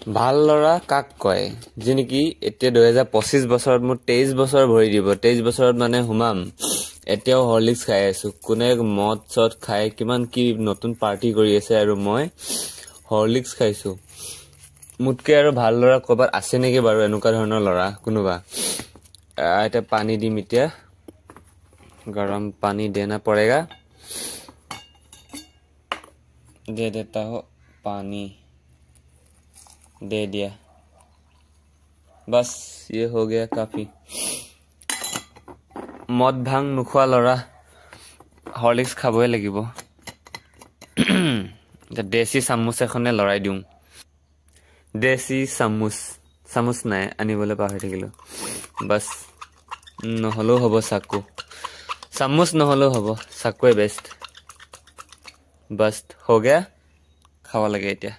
ভাল লৰা কাক কয় যে নেকি এতিয়া 2025 বছৰত মোৰ 23 বছৰ ভৰি দিব 23 বছৰত মানে হুমাম এতিয়াও হৰলিক্স খাই আছো কোনে মদ চট খাই কিমান কি নতুন পাৰ্টি কৰি আছে আৰু মই হৰলিক্স খাইছো মুটকে আৰু ভাল লৰা কবাত আছে নেকি বাৰু এনেকুৱা ধৰণৰ লৰা কোনোবা এটা পানী দিম এতিয়া गरम पानी देना पड़ेगा दे देता हूँ पानी दे दिया बस ये हो गया काफी मद भांग नुखुआ लड़ा हॉर्लिक्स खाबई লাগিব देसी চামুচ এখনে লৰাই দিও देसी চামুচ নাই আনিবলৈ পাহৰি থাকিলো बस নহলো হ'ব চাকু চামুচ নহলো হ'ব চাকুৱে বেষ্ট बस हो गया খাওয়া লাগে এতিয়া